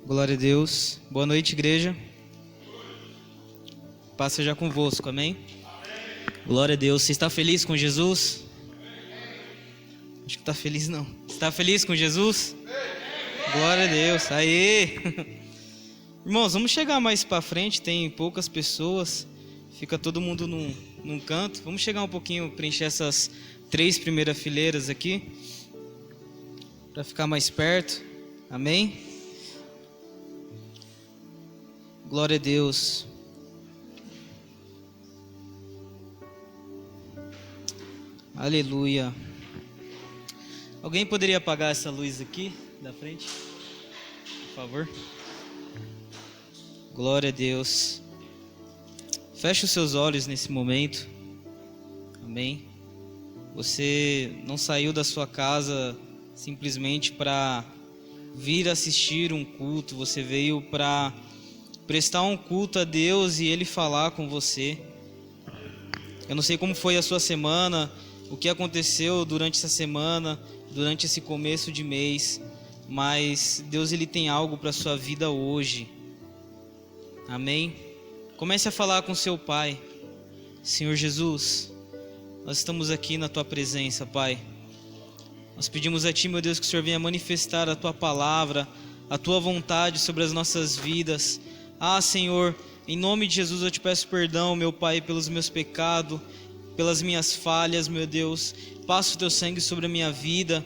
Glória a Deus. Boa noite, igreja. Paz seja convosco, amém? Glória a Deus. Você está feliz com Jesus? Acho que está feliz não. Você está feliz com Jesus? Glória a Deus. Aê! Irmãos, vamos chegar mais para frente. Tem poucas pessoas. Fica todo mundo num canto. Vamos chegar um pouquinho, preencher essas 3 primeiras fileiras aqui, para ficar mais perto. Amém? Glória a Deus. Aleluia. Alguém poderia apagar essa luz aqui da frente, por favor? Glória a Deus. Feche os seus olhos nesse momento. Amém. Você não saiu da sua casa simplesmente para vir assistir um culto. Você veio para prestar um culto a Deus e Ele falar com você. Eu não sei como foi a sua semana, o que aconteceu durante essa semana, durante esse começo de mês, mas Deus Ele tem algo para a sua vida hoje. Amém? Comece a falar com seu Pai. Senhor Jesus, nós estamos aqui na Tua presença, Pai. Nós pedimos a Ti, meu Deus, que o Senhor venha manifestar a Tua palavra, a Tua vontade sobre as nossas vidas. Senhor, em nome de Jesus eu te peço perdão, meu Pai, pelos meus pecados, pelas minhas falhas, meu Deus. Passa o Teu sangue sobre a minha vida.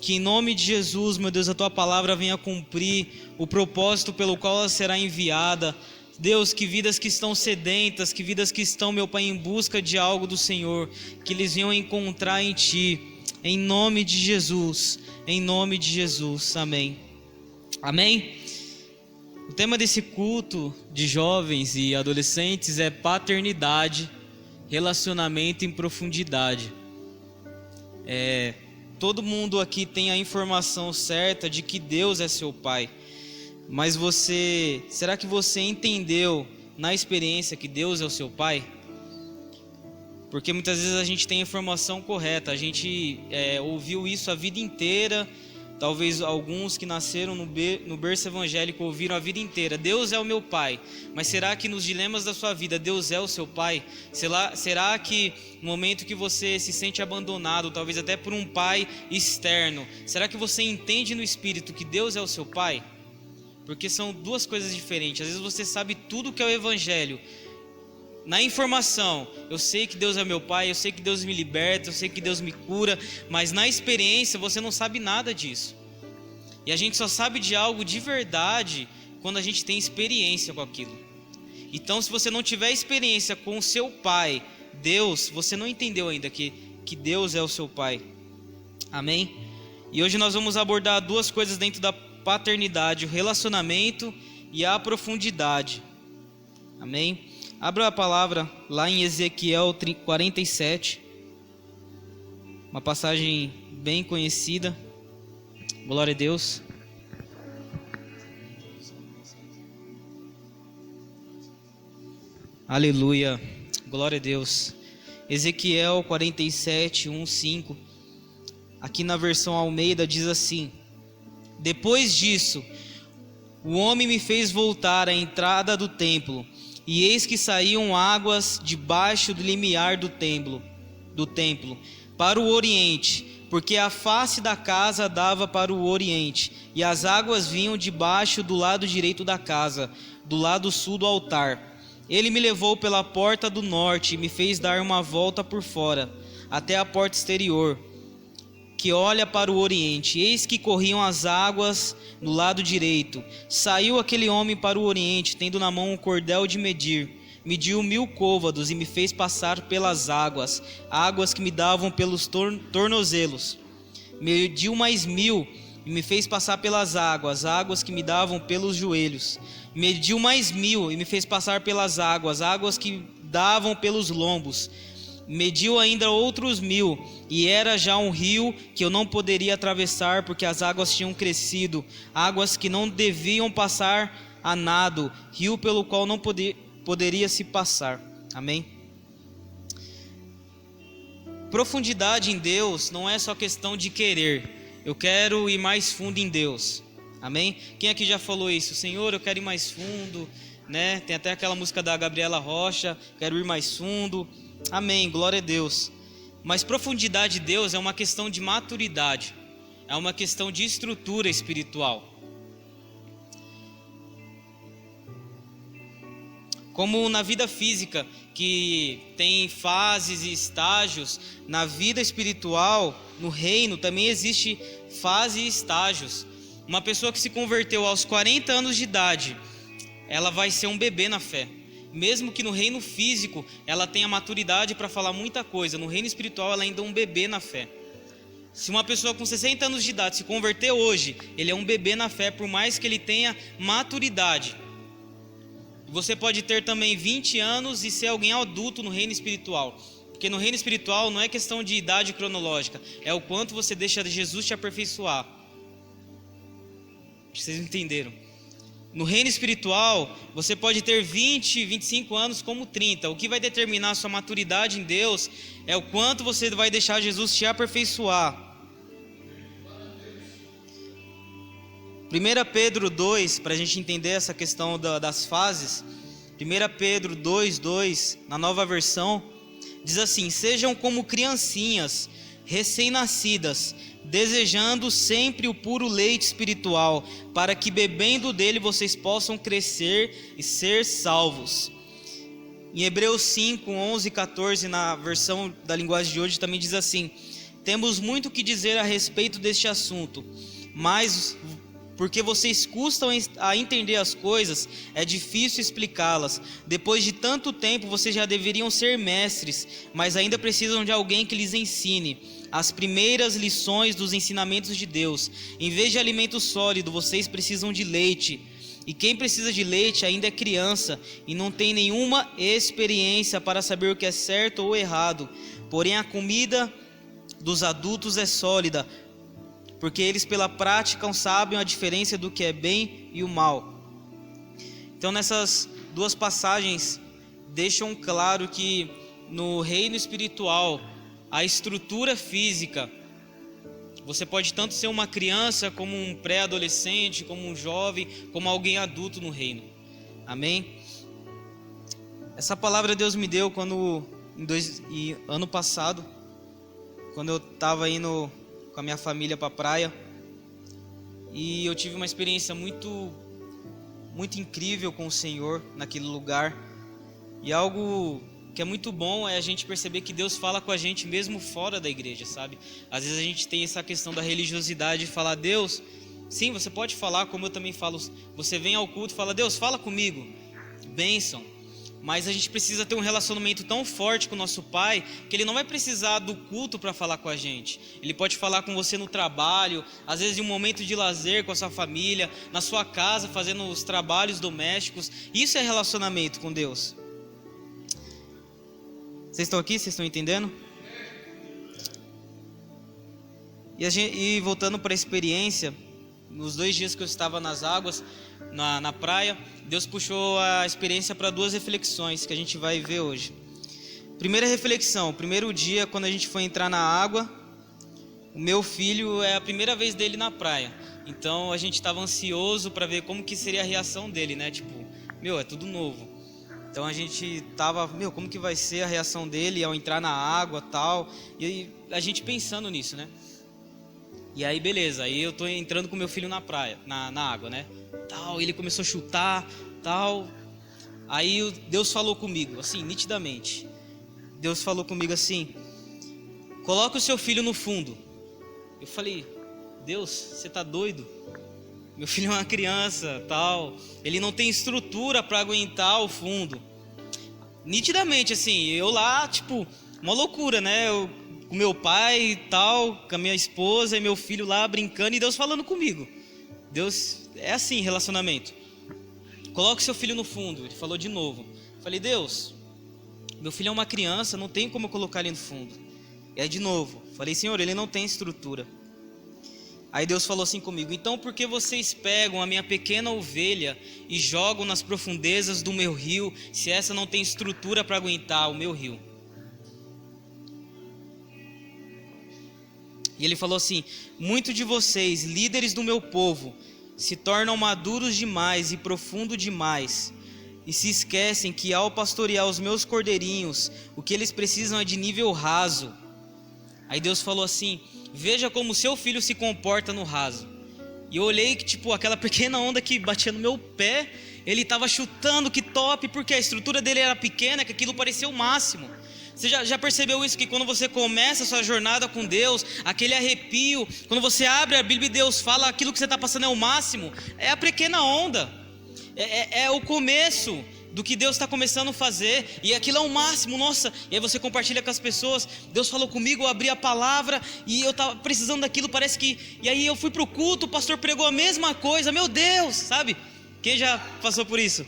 Que em nome de Jesus, meu Deus, a Tua palavra venha cumprir o propósito pelo qual ela será enviada. Deus, que vidas que estão sedentas, que vidas que estão, meu Pai, em busca de algo do Senhor, que eles venham encontrar em Ti. Em nome de Jesus, em nome de Jesus, amém. Amém? O tema desse culto de jovens e adolescentes é paternidade, relacionamento em profundidade. Todo mundo aqui tem a informação certa de que Deus é seu Pai, mas será que você entendeu na experiência que Deus é o seu Pai? Porque muitas vezes a gente tem a informação correta, a gente ouviu isso a vida inteira. Talvez alguns que nasceram no berço evangélico ouviram a vida inteira: Deus é o meu Pai. Mas será que nos dilemas da sua vida Deus é o seu Pai? Será que no momento que você se sente abandonado, talvez até por um pai externo, será que você entende no Espírito que Deus é o seu Pai? Porque são duas coisas diferentes. Às vezes você sabe tudo que é o Evangelho. Na informação, eu sei que Deus é meu Pai, eu sei que Deus me liberta, eu sei que Deus me cura, mas na experiência você não sabe nada disso. E a gente só sabe de algo de verdade quando a gente tem experiência com aquilo. Então, se você não tiver experiência com o seu Pai, Deus, você não entendeu ainda que Deus é o seu Pai. Amém? E hoje nós vamos abordar 2 coisas dentro da paternidade: o relacionamento e a profundidade. Amém? Abra a palavra lá em Ezequiel 47, uma passagem bem conhecida. Glória a Deus. Aleluia, glória a Deus. Ezequiel 47, 1, 5. Aqui na versão Almeida diz assim: Depois disso, o homem me fez voltar à entrada do templo, e eis que saíam águas debaixo do limiar do templo, para o oriente, porque a face da casa dava para o oriente, e as águas vinham debaixo do lado direito da casa, do lado sul do altar. Ele me levou pela porta do norte e me fez dar uma volta por fora, até a porta exterior, que olha para o oriente. Eis que corriam as águas no lado direito. Saiu aquele homem para o oriente, tendo na mão um cordel de medir. Mediu 1000 côvados e me fez passar pelas águas que me davam pelos tornozelos. Mediu mais 1000 e me fez passar pelas águas que me davam pelos joelhos. Mediu mais 1000 e me fez passar pelas águas que davam pelos lombos. Mediu ainda outros 1000, e era já um rio que eu não poderia atravessar, porque as águas tinham crescido, águas que não deviam passar a nado, rio pelo qual não poderia se passar. Amém? Profundidade em Deus não é só questão de querer, eu quero ir mais fundo em Deus. Amém? Quem aqui já falou isso? Senhor, eu quero ir mais fundo, né? Tem até aquela música da Gabriela Rocha, quero ir mais fundo. Amém, glória a Deus. Mas profundidade de Deus é uma questão de maturidade, é uma questão de estrutura espiritual. Como na vida física, que tem fases e estágios, na vida espiritual, no reino, também existe fase e estágios. Uma pessoa que se converteu aos 40 anos de idade, ela vai ser um bebê na fé. Mesmo que no reino físico ela tenha maturidade para falar muita coisa, no reino espiritual ela ainda é um bebê na fé. Se uma pessoa com 60 anos de idade se converter hoje, ele é um bebê na fé, por mais que ele tenha maturidade. Você pode ter também 20 anos e ser alguém adulto no reino espiritual. Porque no reino espiritual não é questão de idade cronológica, é o quanto você deixa Jesus te aperfeiçoar. Vocês entenderam? No reino espiritual, você pode ter 20, 25 anos como 30. O que vai determinar a sua maturidade em Deus é o quanto você vai deixar Jesus te aperfeiçoar. 1 Pedro 2, para a gente entender essa questão das fases. 1 Pedro 2:2, na nova versão, diz assim: sejam como criancinhas recém-nascidas, desejando sempre o puro leite espiritual, para que bebendo dele vocês possam crescer e ser salvos. Em Hebreus 5, 11 e 14, na versão da linguagem de hoje, também diz assim: temos muito que dizer a respeito deste assunto, mas porque vocês custam a entender as coisas, é difícil explicá-las. Depois de tanto tempo, vocês já deveriam ser mestres, mas ainda precisam de alguém que lhes ensine as primeiras lições dos ensinamentos de Deus. Em vez de alimento sólido, vocês precisam de leite. E quem precisa de leite ainda é criança e não tem nenhuma experiência para saber o que é certo ou errado. Porém, a comida dos adultos é sólida, porque eles pela prática sabem a diferença do que é bem e o mal. Então nessas duas passagens deixam claro que no reino espiritual, a estrutura física, você pode tanto ser uma criança, como um pré-adolescente, como um jovem, como alguém adulto no reino. Amém? Essa palavra Deus me deu quando, ano passado, quando eu estava indo com a minha família para a praia, e eu tive uma experiência muito incrível com o Senhor naquele lugar. E algo que é muito bom é a gente perceber que Deus fala com a gente mesmo fora da igreja, sabe? Às vezes a gente tem essa questão da religiosidade de falar: Deus, sim, você pode falar, como eu também falo, você vem ao culto e fala: Deus, fala comigo, bênção. Mas a gente precisa ter um relacionamento tão forte com o nosso Pai, que Ele não vai precisar do culto para falar com a gente. Ele pode falar com você no trabalho, às vezes em um momento de lazer com a sua família, na sua casa, fazendo os trabalhos domésticos. Isso é relacionamento com Deus. Vocês estão aqui? Vocês estão entendendo? E voltando para a experiência, nos 2 dias que eu estava nas águas, na praia, Deus puxou a experiência para 2 reflexões que a gente vai ver hoje. Primeira reflexão: o primeiro dia, quando a gente foi entrar na água, o meu filho, é a primeira vez dele na praia. Então a gente estava ansioso para ver como que seria a reação dele, né? Tipo, é tudo novo. Então a gente tava, como que vai ser a reação dele ao entrar na água, tal. E a gente pensando nisso, né? E aí beleza, aí eu tô entrando com meu filho na praia, na água, né? Tal, ele começou a chutar, tal. Aí Deus falou comigo, assim, nitidamente. Deus falou comigo assim: coloca o seu filho no fundo. Eu falei: Deus, você tá doido? Meu filho é uma criança, tal. Ele não tem estrutura para aguentar o fundo. Nitidamente, assim, eu lá, tipo, uma loucura, né? Com meu pai e tal, com a minha esposa e meu filho lá brincando, e Deus falando comigo. Deus é assim, relacionamento. Coloque seu filho no fundo. Ele falou de novo. Falei: Deus, meu filho é uma criança, não tem como eu colocar ele no fundo. E aí de novo, falei: Senhor, ele não tem estrutura. Aí Deus falou assim comigo: então por que vocês pegam a minha pequena ovelha e jogam nas profundezas do meu rio, se essa não tem estrutura para aguentar o meu rio? E ele falou assim: muitos de vocês, líderes do meu povo, se tornam maduros demais e profundo demais, e se esquecem que ao pastorear os meus cordeirinhos, o que eles precisam é de nível raso. Aí Deus falou assim: veja como seu filho se comporta no raso. E eu olhei que tipo, aquela pequena onda que batia no meu pé, ele estava chutando, que top, porque a estrutura dele era pequena, que aquilo parecia o máximo. Você já percebeu isso, que quando você começa a sua jornada com Deus, aquele arrepio, quando você abre a Bíblia e Deus fala, aquilo que você está passando é o máximo, é a pequena onda, é o começo do que Deus está começando a fazer, e aquilo é o máximo, nossa. E aí você compartilha com as pessoas: Deus falou comigo, eu abri a palavra, e eu estava precisando daquilo, parece que... E aí eu fui para o culto, o pastor pregou a mesma coisa, meu Deus, sabe? Quem já passou por isso?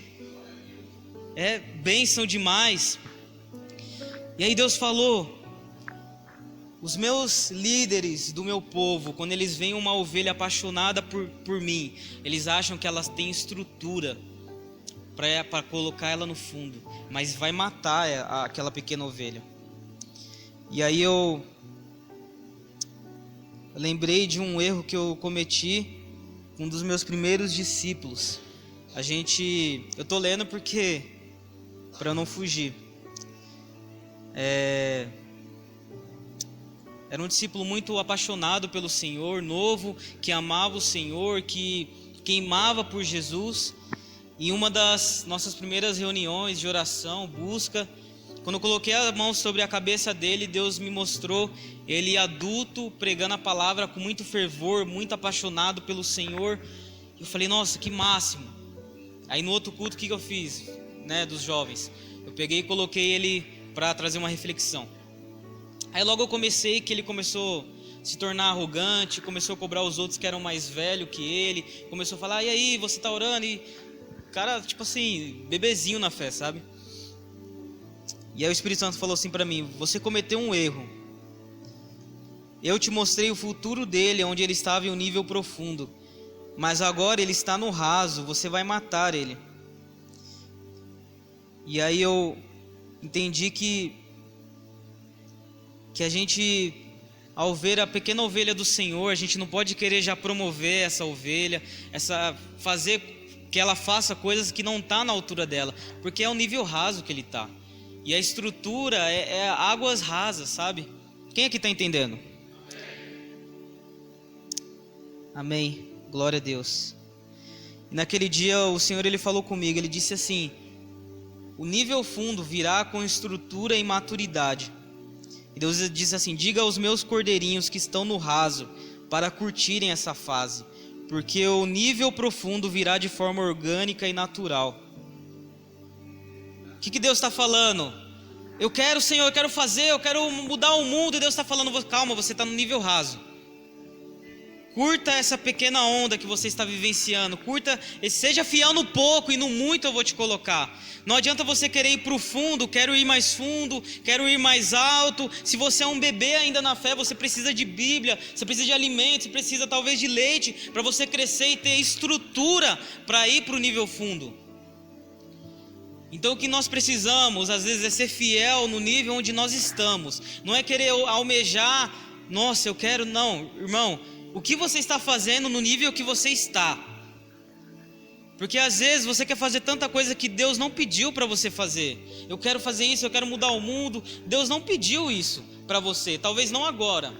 É bênção demais. E aí Deus falou: os meus líderes do meu povo, quando eles veem uma ovelha apaixonada por mim, eles acham que elas têm estrutura para colocar ela no fundo, mas vai matar aquela pequena ovelha. E aí eu lembrei de um erro que eu cometi com um dos meus primeiros discípulos. Eu estou lendo porque para não fugir. Era um discípulo muito apaixonado pelo Senhor, novo, que amava o Senhor, que queimava por Jesus. Em uma das nossas primeiras reuniões de oração, busca, quando eu coloquei a mão sobre a cabeça dele, Deus me mostrou ele adulto, pregando a palavra com muito fervor, muito apaixonado pelo Senhor. Eu falei: nossa, que máximo. Aí no outro culto, o que eu fiz, dos jovens? Eu peguei e coloquei ele para trazer uma reflexão. Aí logo eu comecei que ele começou a se tornar arrogante, começou a cobrar os outros que eram mais velhos que ele, começou a falar: e aí, você tá orando? E cara, tipo assim, bebezinho na fé, sabe? E aí o Espírito Santo falou assim para mim: você cometeu um erro. Eu te mostrei o futuro dele, onde ele estava em um nível profundo, mas agora ele está no raso, você vai matar ele. E aí eu entendi que a gente, ao ver a pequena ovelha do Senhor, a gente não pode querer já promover essa ovelha, fazer que ela faça coisas que não está na altura dela, porque é o nível raso que ele está. E a estrutura é águas rasas, sabe? Quem aqui está entendendo? Amém. Glória a Deus. E naquele dia o Senhor ele falou comigo, ele disse assim: o nível fundo virá com estrutura e maturidade. E Deus disse assim: diga aos meus cordeirinhos que estão no raso para curtirem essa fase, porque o nível profundo virá de forma orgânica e natural. O que Deus está falando? Eu quero, Senhor, eu quero fazer, eu quero mudar o mundo. E Deus está falando: calma, você está no nível raso. Curta essa pequena onda que você está vivenciando. Curta, seja fiel no pouco e no muito eu vou te colocar. Não adianta você querer ir para o fundo, quero ir mais fundo, quero ir mais alto. Se você é um bebê ainda na fé, você precisa de Bíblia, você precisa de alimento, você precisa talvez de leite, para você crescer e ter estrutura para ir para o nível fundo. Então o que nós precisamos, às vezes, é ser fiel no nível onde nós estamos. Não é querer almejar, nossa, eu quero, não, irmão. O que você está fazendo no nível que você está? Porque às vezes você quer fazer tanta coisa que Deus não pediu para você fazer. Eu quero fazer isso, eu quero mudar o mundo. Deus não pediu isso para você, talvez não agora,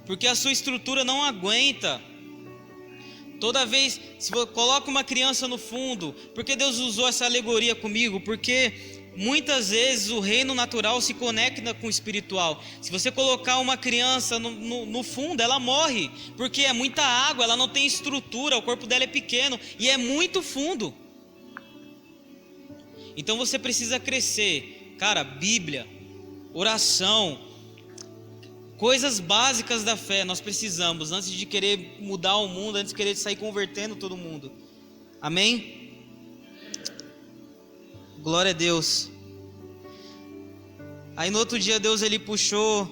porque a sua estrutura não aguenta. Toda vez, se você coloca uma criança no fundo, porque Deus usou essa alegoria comigo? Porque muitas vezes o reino natural se conecta com o espiritual. Se você colocar uma criança no fundo, ela morre, porque é muita água, ela não tem estrutura, o corpo dela é pequeno e é muito fundo. Então você precisa crescer, cara. Bíblia, oração, coisas básicas da fé nós precisamos, antes de querer mudar o mundo, antes de querer sair convertendo todo mundo. Amém? Glória a Deus. Aí no outro dia Deus ele puxou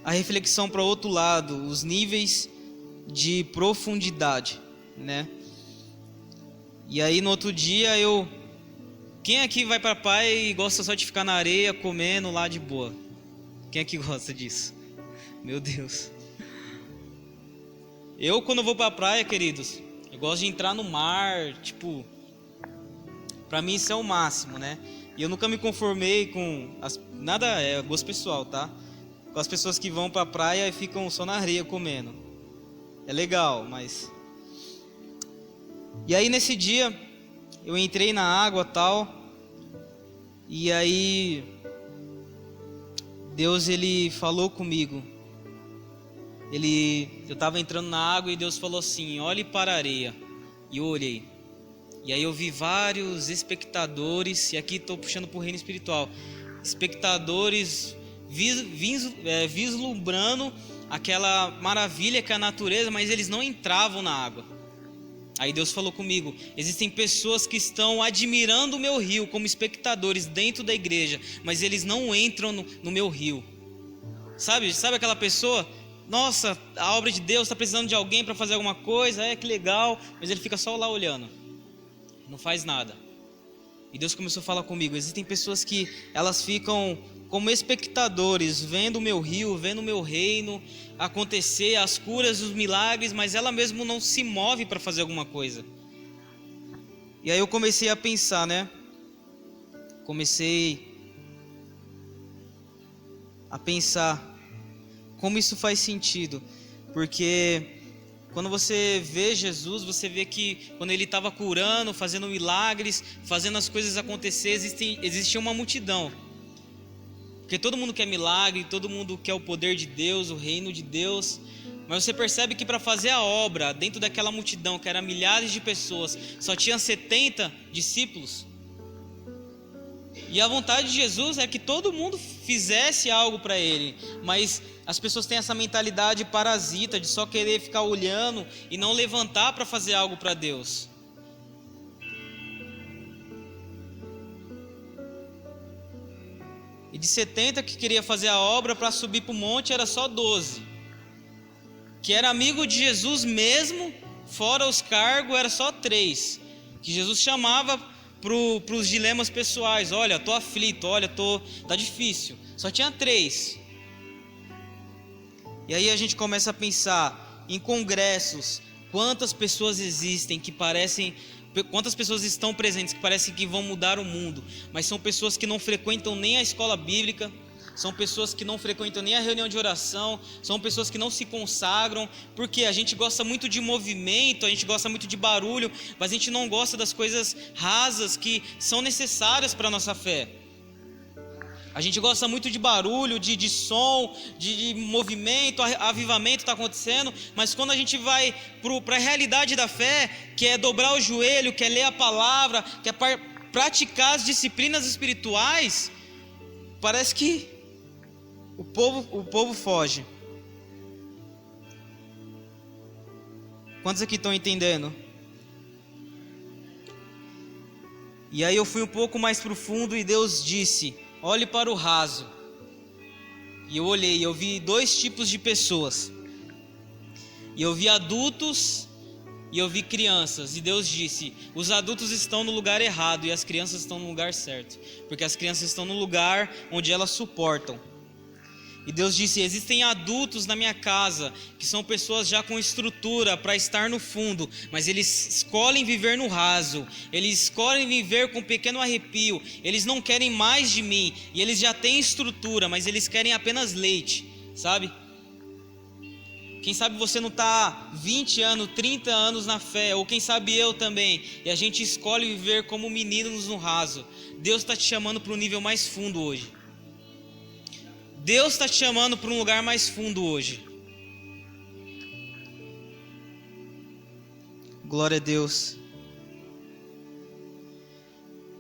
a reflexão para outro lado, os níveis de profundidade, né? E aí no outro dia quem aqui vai para a praia e gosta só de ficar na areia comendo lá de boa? Quem aqui gosta disso? Meu Deus. Eu, quando eu vou pra praia, queridos, eu gosto de entrar no mar, tipo, pra mim isso é o máximo, né? E eu nunca me conformei com nada, é gosto pessoal, tá? Com as pessoas que vão pra praia e ficam só na areia comendo. É legal, mas... E aí nesse dia, eu entrei na água tal, e aí Deus, ele falou comigo. Eu estava entrando na água e Deus falou assim: olhe para a areia. E eu olhei. E aí eu vi vários espectadores, e aqui estou puxando para o reino espiritual, espectadores vislumbrando aquela maravilha que é a natureza, mas eles não entravam na água. Aí Deus falou comigo: existem pessoas que estão admirando o meu rio como espectadores dentro da igreja, mas eles não entram no meu rio. Sabe aquela pessoa? Nossa, a obra de Deus está precisando de alguém para fazer alguma coisa, que legal, mas ele fica só lá olhando, não faz nada. E Deus começou a falar comigo: existem pessoas que elas ficam como espectadores, vendo o meu rio, vendo o meu reino acontecer, as curas, os milagres, mas ela mesmo não se move para fazer alguma coisa. E aí eu comecei a pensar, né? Comecei a pensar como isso faz sentido, porque quando você vê Jesus, você vê que quando ele estava curando, fazendo milagres, fazendo as coisas acontecer, existia uma multidão, porque todo mundo quer milagre, todo mundo quer o poder de Deus, o reino de Deus, mas você percebe que para fazer a obra, dentro daquela multidão, que era milhares de pessoas, só tinha 70 discípulos. E a vontade de Jesus é que todo mundo fizesse algo para ele, mas as pessoas têm essa mentalidade parasita de só querer ficar olhando e não levantar para fazer algo para Deus. E de 70 que queria fazer a obra para subir para o monte, era só 12. Que era amigo de Jesus mesmo, fora os cargos, era só 3. Que Jesus chamava para os dilemas pessoais: olha, estou aflito, olha, tá difícil. Só tinha 3. E aí a gente começa a pensar em congressos, quantas pessoas existem que parecem, quantas pessoas estão presentes que parecem que vão mudar o mundo, mas são pessoas que não frequentam nem a escola bíblica, são pessoas que não frequentam nem a reunião de oração, são pessoas que não se consagram, porque a gente gosta muito de movimento, a gente gosta muito de barulho, mas a gente não gosta das coisas rasas que são necessárias para a nossa fé. A gente gosta muito de barulho, de som, de movimento, avivamento está acontecendo, mas quando a gente vai para a realidade da fé, que é dobrar o joelho, que é ler a palavra, que é praticar as disciplinas espirituais, parece que o povo foge. Quantos aqui estão entendendo? E aí eu fui um pouco mais profundo e Deus disse: olhe para o raso. E eu olhei, eu vi 2 tipos de pessoas. E eu vi adultos e eu vi crianças. E Deus disse: os adultos estão no lugar errado e as crianças estão no lugar certo, porque as crianças estão no lugar onde elas suportam. E Deus disse: existem adultos na minha casa que são pessoas já com estrutura para estar no fundo, mas eles escolhem viver no raso, eles escolhem viver com um pequeno arrepio, eles não querem mais de mim, e eles já têm estrutura, mas eles querem apenas leite, sabe? Quem sabe você não está 20 anos, 30 anos na fé, ou quem sabe eu também, e a gente escolhe viver como meninos no raso. Deus está te chamando para um nível mais fundo hoje. Deus está te chamando para um lugar mais fundo hoje. Glória a Deus.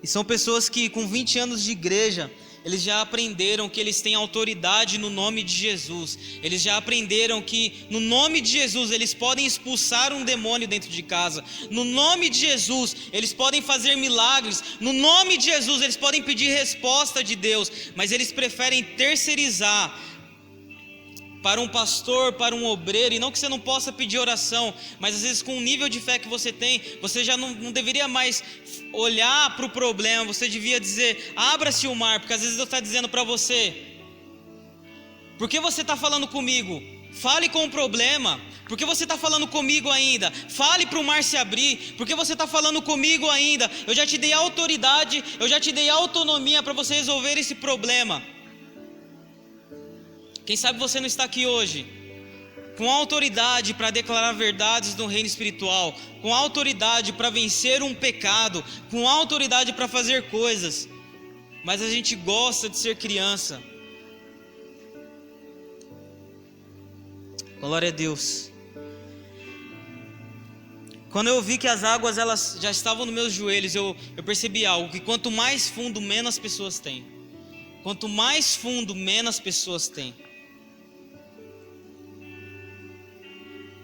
E são pessoas que com 20 anos de igreja, eles já aprenderam que eles têm autoridade no nome de Jesus. Eles já aprenderam que no nome de Jesus eles podem expulsar um demônio dentro de casa. No nome de Jesus eles podem fazer milagres. No nome de Jesus eles podem pedir resposta de Deus. Mas eles preferem terceirizar para um pastor, para um obreiro. E não que você não possa pedir oração, mas às vezes com o nível de fé que você tem, você já não deveria mais olhar para o problema. Você devia dizer: abra-se o mar, porque às vezes Deus está dizendo para você: por que você está falando comigo? Fale com o problema, Por que você está falando comigo ainda? Fale para o mar se abrir. Por que você está falando comigo ainda? Eu já te dei autoridade, eu já te dei autonomia para você resolver esse problema. Quem sabe você não está aqui hoje com autoridade para declarar verdades no reino espiritual, com autoridade para vencer um pecado, com autoridade para fazer coisas, mas a gente gosta de ser criança. Glória a Deus. Quando eu vi que as águas elas já estavam nos meus joelhos, eu percebi algo, que quanto mais fundo, menos pessoas têm. Quanto mais fundo, menos pessoas têm.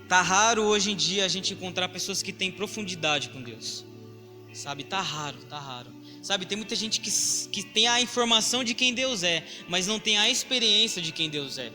Tá raro hoje em dia a gente encontrar pessoas que têm profundidade com Deus. Sabe, tá raro. Sabe, tem muita gente que tem a informação de quem Deus é, mas não tem a experiência de quem Deus é.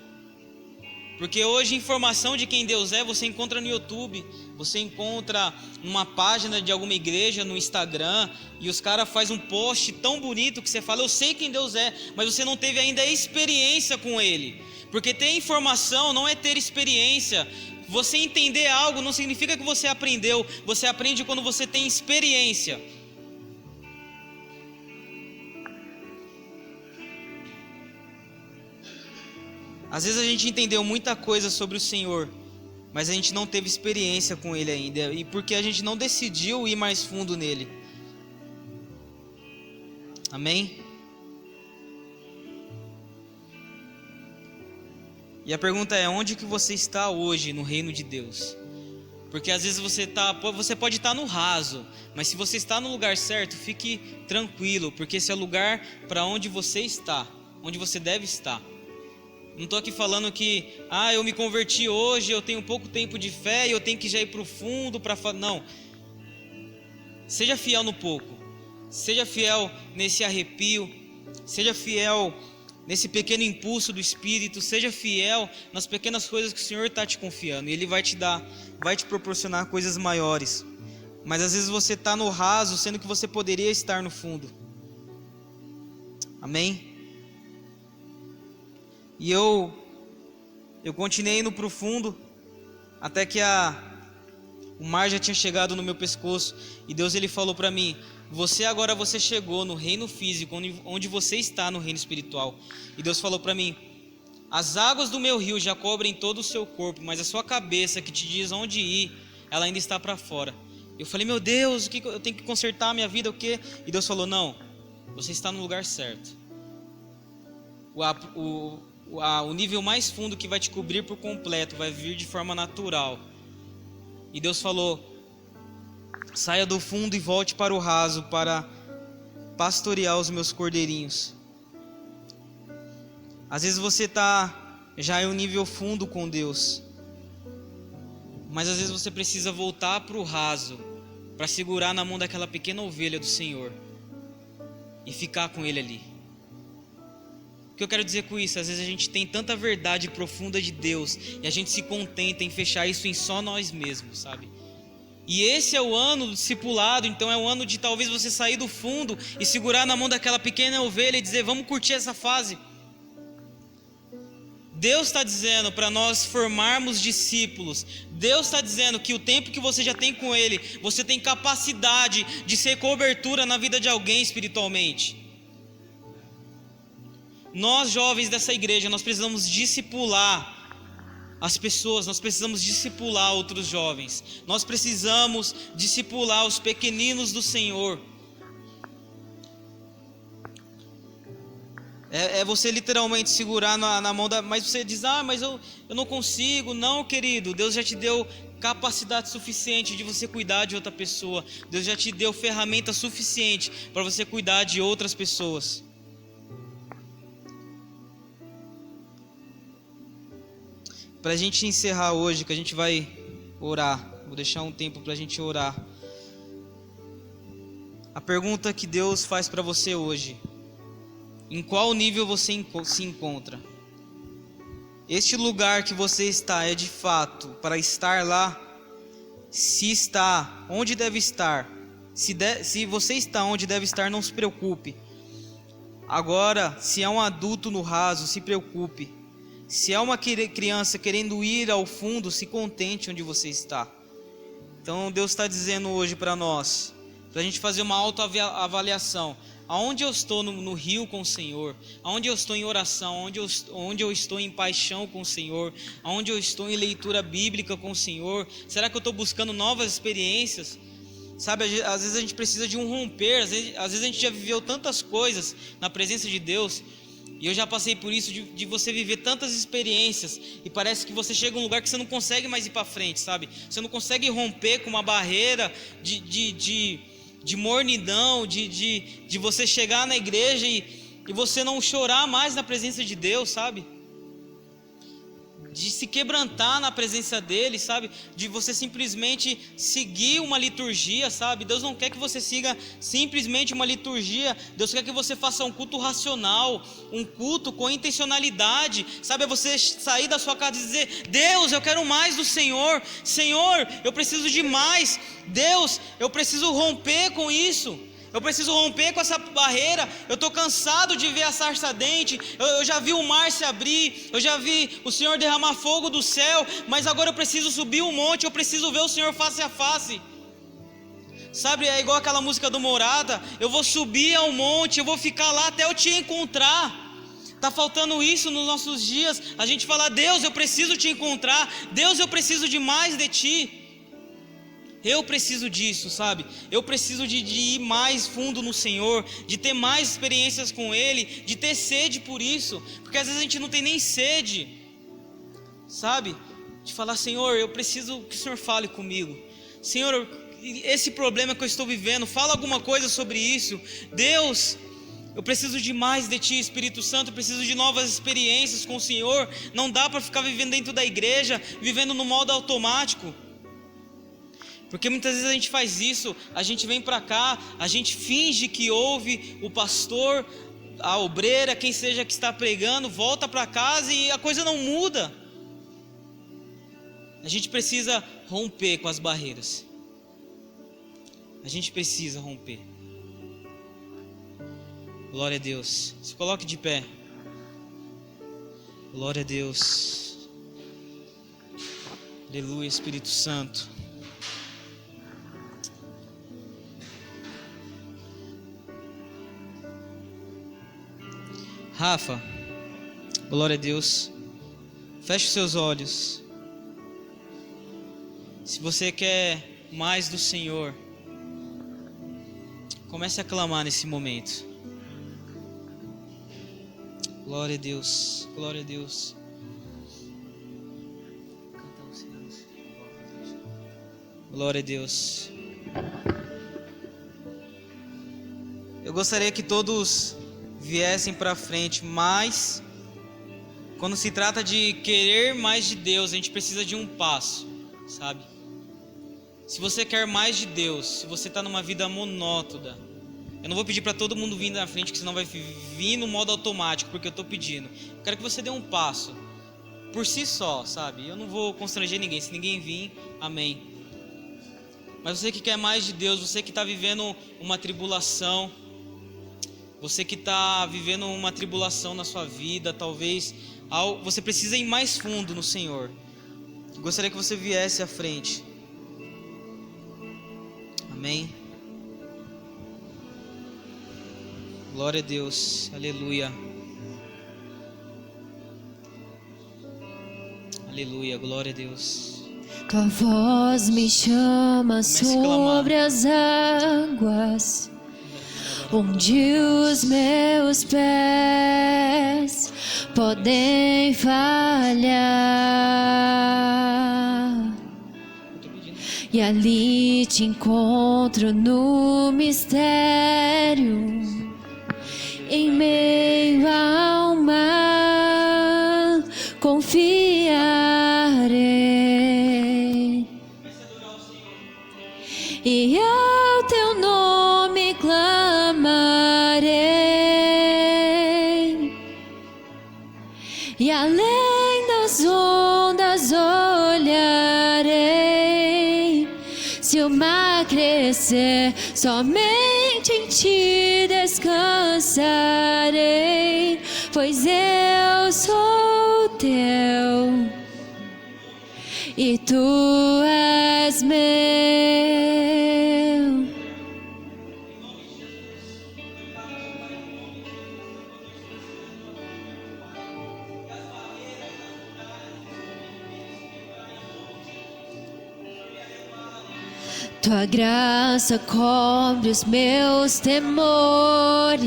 Porque hoje informação de quem Deus é você encontra no YouTube, você encontra numa página de alguma igreja, no Instagram, e os caras fazem um post tão bonito que você fala, eu sei quem Deus é, mas você não teve ainda a experiência com Ele. Porque ter informação não é ter experiência. Você entender algo não significa que você aprendeu, você aprende quando você tem experiência. Às vezes a gente entendeu muita coisa sobre o Senhor, mas a gente não teve experiência com Ele ainda, e porque a gente não decidiu ir mais fundo nele. Amém? E a pergunta é, onde que você está hoje no reino de Deus? Porque às vezes você pode estar no raso, mas se você está no lugar certo, fique tranquilo, porque esse é o lugar para onde você está, onde você deve estar. Não estou aqui falando que, eu me converti hoje, eu tenho pouco tempo de fé e eu tenho que já ir para o fundo para falar. Não. Seja fiel no pouco. Seja fiel nesse arrepio. Seja fiel nesse pequeno impulso do Espírito. Seja fiel nas pequenas coisas que o Senhor está te confiando. E Ele vai te dar, vai te proporcionar coisas maiores. Mas às vezes você está no raso, sendo que você poderia estar no fundo. Amém? E eu continuei indo para o fundo, até que o mar já tinha chegado no meu pescoço. E Deus ele falou para mim, você chegou no reino físico, onde você está no reino espiritual. E Deus falou para mim, as águas do meu rio já cobrem todo o seu corpo, mas a sua cabeça que te diz onde ir, ela ainda está para fora. Eu falei, meu Deus, o que eu tenho que consertar a minha vida, o quê? E Deus falou, não, você está no lugar certo. O nível mais fundo que vai te cobrir por completo vai vir de forma natural. E Deus falou, saia do fundo e volte para o raso para pastorear os meus cordeirinhos. Às vezes você está já em um nível fundo com Deus, mas às vezes você precisa voltar para o raso para segurar na mão daquela pequena ovelha do Senhor e ficar com Ele ali. O que eu quero dizer com isso? Às vezes a gente tem tanta verdade profunda de Deus e a gente se contenta em fechar isso em só nós mesmos, sabe? E esse é o ano do discipulado, então é o ano de talvez você sair do fundo e segurar na mão daquela pequena ovelha e dizer, vamos curtir essa fase. Deus está dizendo para nós formarmos discípulos. Deus está dizendo que o tempo que você já tem com Ele, você tem capacidade de ser cobertura na vida de alguém espiritualmente. Nós jovens dessa igreja, nós precisamos discipular as pessoas, nós precisamos discipular outros jovens, nós precisamos discipular os pequeninos do Senhor. É você literalmente segurar na mão da... Mas você diz, mas eu não consigo. Não, querido, Deus já te deu capacidade suficiente de você cuidar de outra pessoa. Deus já te deu ferramenta suficiente para você cuidar de outras pessoas. Para a gente encerrar hoje, que a gente vai orar, vou deixar um tempo para a gente orar. A pergunta que Deus faz para você hoje: em qual nível você se encontra? Este lugar que você está é de fato para estar lá? Se está, onde deve estar? Se você está onde deve estar, não se preocupe. Agora, se é um adulto no raso, se preocupe. Se é uma criança querendo ir ao fundo, se contente onde você está. Então Deus está dizendo hoje para nós, para a gente fazer uma autoavaliação. Aonde eu estou no rio com o Senhor? Aonde eu estou em oração? Onde eu estou em paixão com o Senhor? Aonde eu estou em leitura bíblica com o Senhor? Será que eu estou buscando novas experiências? Sabe, às vezes a gente precisa de um romper. Às vezes a gente já viveu tantas coisas na presença de Deus. E eu já passei por isso, de você viver tantas experiências e parece que você chega a um lugar que você não consegue mais ir para frente, sabe? Você não consegue romper com uma barreira de mornidão, de você chegar na igreja e você não chorar mais na presença de Deus, sabe? De se quebrantar na presença dele, sabe? De você simplesmente seguir uma liturgia, sabe? Deus não quer que você siga simplesmente uma liturgia. Deus quer que você faça um culto racional, um culto com intencionalidade, sabe? É você sair da sua casa e dizer: Deus, eu quero mais do Senhor. Senhor, eu preciso de mais. Deus, eu preciso romper com isso. Eu preciso romper com essa barreira. Eu estou cansado de ver a sarça ardente. Eu já vi o mar se abrir. Eu já vi o Senhor derramar fogo do céu. Mas agora eu preciso subir o monte. Eu preciso ver o Senhor face a face. Sabe, é igual aquela música do Morada. Eu vou subir ao monte. Eu vou ficar lá até eu te encontrar. Está faltando isso nos nossos dias. A gente fala: Deus, eu preciso te encontrar. Deus, eu preciso de mais de ti. Eu preciso disso, sabe? Eu preciso de ir mais fundo no Senhor, de ter mais experiências com Ele, de ter sede por isso, porque às vezes a gente não tem nem sede, sabe? De falar: Senhor, eu preciso que o Senhor fale comigo. Senhor, esse problema que eu estou vivendo, fala alguma coisa sobre isso. Deus, eu preciso de mais de Ti, Espírito Santo. Eu preciso de novas experiências com o Senhor. Não dá para ficar vivendo dentro da igreja, vivendo no modo automático. Porque muitas vezes a gente faz isso, a gente vem para cá, a gente finge que ouve o pastor, a obreira, quem seja que está pregando, volta para casa e a coisa não muda. A gente precisa romper com as barreiras. A gente precisa romper. Glória a Deus. Se coloque de pé. Glória a Deus. Aleluia, Espírito Santo. Rafa, glória a Deus. Feche os seus olhos. Se você quer mais do Senhor, comece a clamar nesse momento. Glória a Deus, glória a Deus. Glória a Deus. Eu gostaria que todos viessem para frente, mas quando se trata de querer mais de Deus, a gente precisa de um passo, sabe? Se você quer mais de Deus, se você está numa vida monótona, eu não vou pedir para todo mundo vir na frente, que senão vai vir no modo automático, porque eu estou pedindo. Eu quero que você dê um passo, por si só, sabe? Eu não vou constranger ninguém, se ninguém vir, amém. Mas você que quer mais de Deus, você que está vivendo uma tribulação, você que está vivendo uma tribulação na sua vida, talvez você precisa ir mais fundo no Senhor. Eu gostaria que você viesse à frente. Amém. Glória a Deus. Aleluia. Aleluia. Glória a Deus. Tua voz me chama sobre as águas, onde os meus pés podem falhar. E ali te encontro no mistério, em meio ao mar, confiarei. E ao teu nome clamarei, e além das ondas olharei. Se o mar crescer, somente em ti descansarei, pois eu sou teu e tu és meu. Tua graça cobre os meus temores,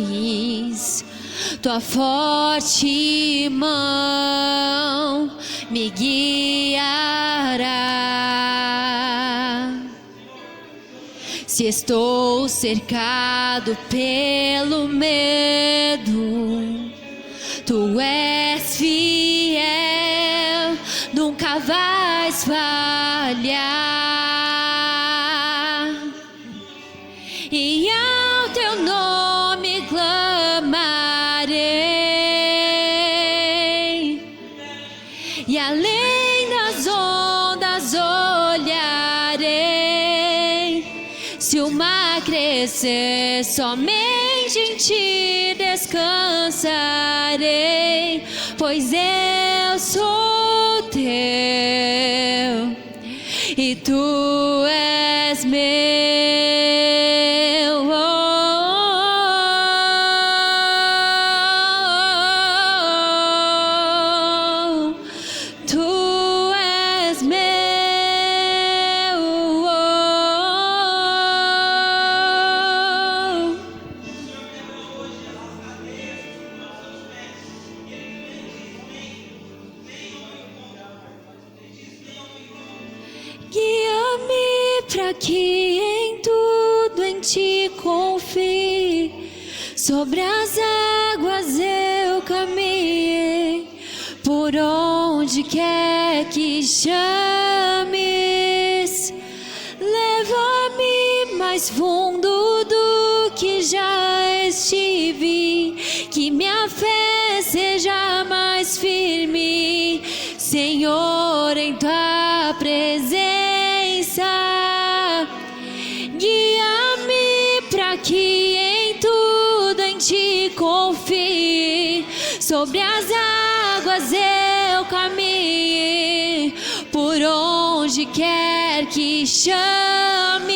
tua forte mão me guiará. Se estou cercado pelo medo, tu és fiel, nunca vais falhar. E ao teu nome clamarei, e além das ondas olharei. Se o mar crescer, somente em ti descansarei, pois eu sou teu e tu és meu. Guia-me para que em tudo em ti confie. Sobre as águas eu caminhei, por onde quer que chames. Leva-me mais fundo do que já estive, que minha fé seja mais firme, Senhor, em tua presença. Guia-me para que em tudo em ti confie. Sobre as águas eu caminhe, por onde quer que chames.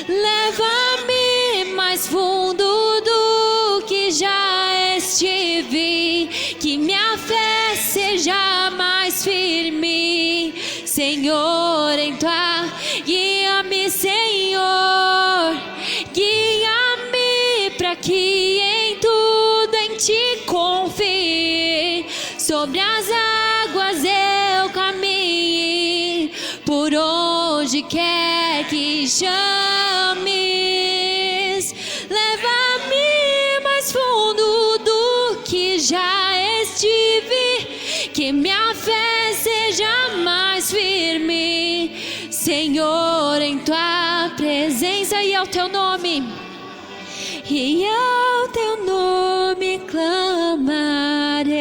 Leva-me mais fundo do que já estive, que minha fé seja mais firme, Senhor, em tua. Guia-me, Senhor, guia-me para que em tudo em ti confie. Sobre as águas eu caminhe, por onde quer que chames. Leva-me mais fundo do que já estive, que minha fé seja mais firme, Senhor, em tua presença. E ao teu nome, e ao teu nome clamarei,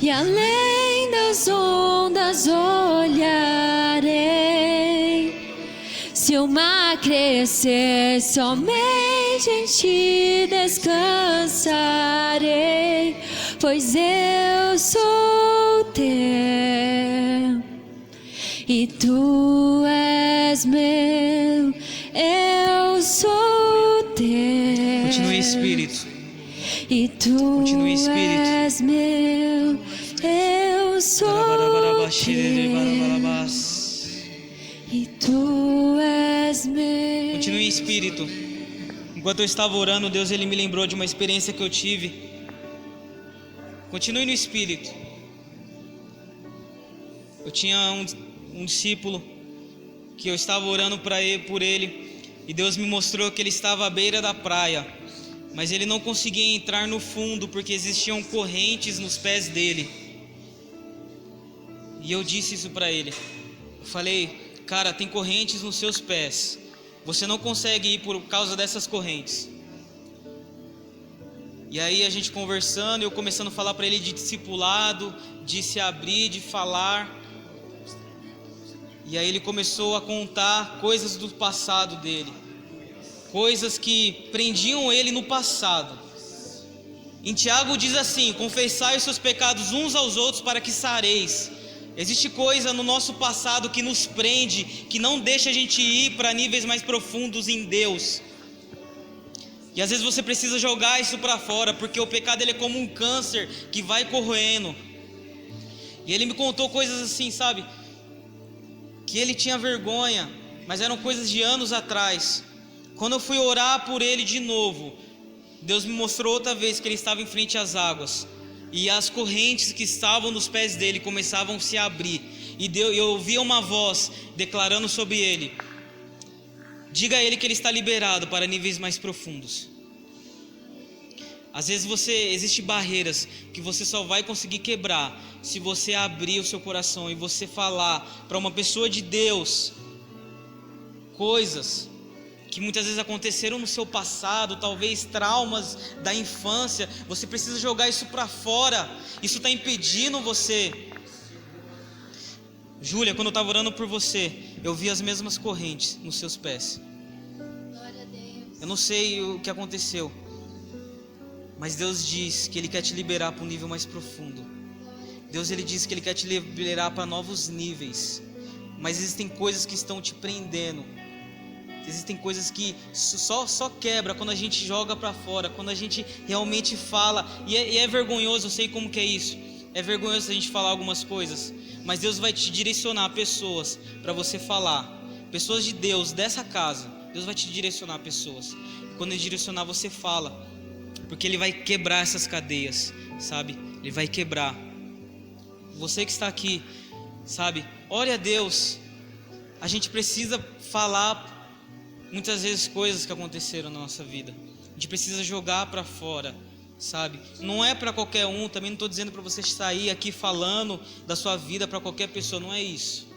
e além das ondas olharei. Se o mar crescer, somente em ti descansarei, pois eu sou teu e tu és meu. Eu sou teu. Continue, Espírito. E tu Continue, Espírito. és meu. Eu sou teu e tu és meu. Continue, Espírito. Enquanto eu estava orando, Deus ele me lembrou de uma experiência que eu tive. Continue no Espírito. Eu tinha um discípulo que eu estava orando por ele, e Deus me mostrou que ele estava à beira da praia, mas ele não conseguia entrar no fundo porque existiam correntes nos pés dele. E eu disse isso para ele. Eu falei: cara, tem correntes nos seus pés, você não consegue ir por causa dessas correntes. E aí a gente conversando, eu começando a falar para ele de discipulado, de se abrir, de falar. E aí ele começou a contar coisas do passado dele, coisas que prendiam ele no passado. Em Tiago diz assim: confessai os seus pecados uns aos outros para que sareis. Existe coisa no nosso passado que nos prende, que não deixa a gente ir para níveis mais profundos em Deus. E às vezes você precisa jogar isso para fora, porque o pecado ele é como um câncer que vai corroendo. E ele me contou coisas assim, sabe? Que ele tinha vergonha, mas eram coisas de anos atrás. Quando eu fui orar por ele de novo, Deus me mostrou outra vez que ele estava em frente às águas. E as correntes que estavam nos pés dele começavam a se abrir. E eu ouvia uma voz declarando sobre ele: diga a ele que ele está liberado para níveis mais profundos. Às vezes existem barreiras que você só vai conseguir quebrar se você abrir o seu coração e você falar para uma pessoa de Deus coisas que muitas vezes aconteceram no seu passado, talvez traumas da infância. Você precisa jogar isso para fora. Isso está impedindo você. Júlia, quando eu estava orando por você, eu vi as mesmas correntes nos seus pés. Glória a Deus. Eu não sei o que aconteceu, mas Deus diz que Ele quer te liberar para um nível mais profundo. Deus Ele diz que Ele quer te liberar para novos níveis. Mas existem coisas que estão te prendendo. Existem coisas que só quebra quando a gente joga para fora, quando a gente realmente fala. E é vergonhoso, eu sei como que é isso. É vergonhoso a gente falar algumas coisas, mas Deus vai te direcionar pessoas para você falar. Pessoas de Deus, dessa casa. Deus vai te direcionar pessoas. E quando Ele direcionar, você fala. Porque Ele vai quebrar essas cadeias, sabe? Ele vai quebrar. Você que está aqui, sabe? Ore a Deus. A gente precisa falar muitas vezes coisas que aconteceram na nossa vida. A gente precisa jogar para fora, sabe? Não é para qualquer um. Também não estou dizendo para você sair aqui falando da sua vida para qualquer pessoa. Não é isso.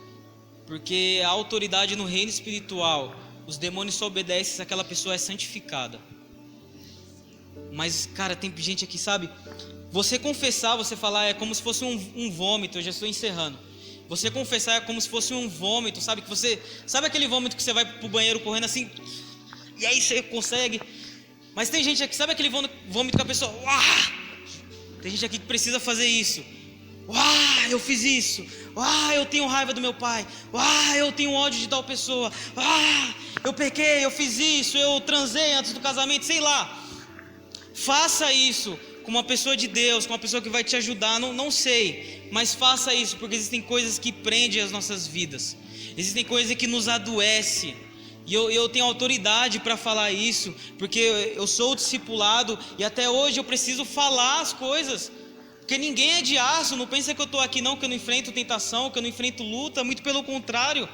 Porque a autoridade no reino espiritual, os demônios só obedecem se aquela pessoa é santificada. Mas, cara, tem gente aqui, sabe? Você confessar, você falar é como se fosse um vômito. Eu já estou encerrando. Você confessar é como se fosse um vômito, sabe? Que você, sabe aquele vômito que você vai pro banheiro correndo assim, e aí você consegue. Mas tem gente aqui, sabe aquele vômito que a pessoa, tem gente aqui que precisa fazer isso. Eu fiz isso. Eu tenho raiva do meu pai. Eu tenho ódio de tal pessoa. Eu pequei, eu fiz isso, eu transei antes do casamento, sei lá. Faça isso com uma pessoa de Deus, com uma pessoa que vai te ajudar, não sei, mas faça isso, porque existem coisas que prendem as nossas vidas, existem coisas que nos adoecem, e eu tenho autoridade para falar isso, porque eu sou discipulado, e até hoje eu preciso falar as coisas, porque ninguém é de aço. Não pensa que eu estou aqui não, que eu não enfrento tentação, que eu não enfrento luta, muito pelo contrário.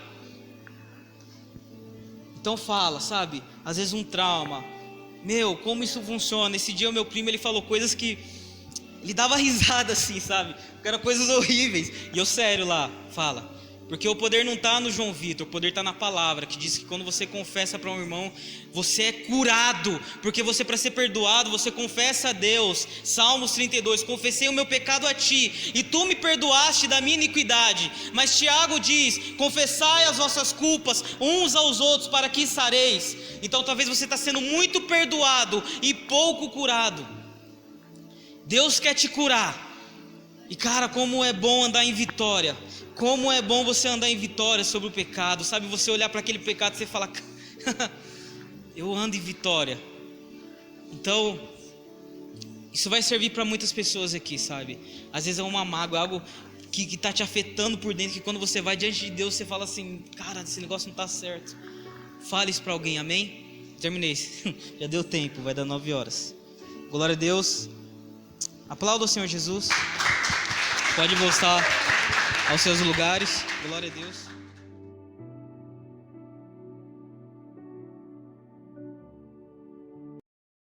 Então fala, sabe, às vezes um trauma, como isso funciona? Esse dia o meu primo, ele falou coisas que ele dava risada assim, sabe? Que eram coisas horríveis. E eu sério lá, fala. Porque o poder não está no João Vitor, o poder está na palavra, que diz que quando você confessa para um irmão, você é curado. Porque você, para ser perdoado, você confessa a Deus. Salmos 32, confessei o meu pecado a ti, e tu me perdoaste da minha iniquidade. Mas Tiago diz, confessai as vossas culpas uns aos outros para que sareis. Então talvez você está sendo muito perdoado e pouco curado. Deus quer te curar. E cara, como é bom andar em vitória. Como é bom você andar em vitória sobre o pecado, sabe? Você olhar para aquele pecado e você falar, eu ando em vitória. Então, isso vai servir para muitas pessoas aqui, sabe? Às vezes é uma mágoa, algo que está te afetando por dentro, que quando você vai diante de Deus, você fala assim, cara, esse negócio não está certo. Fale isso para alguém, amém? Terminei, já deu tempo, vai dar 9 horas. Glória a Deus. Aplauda o Senhor Jesus. Pode voltar aos seus lugares. Glória a Deus.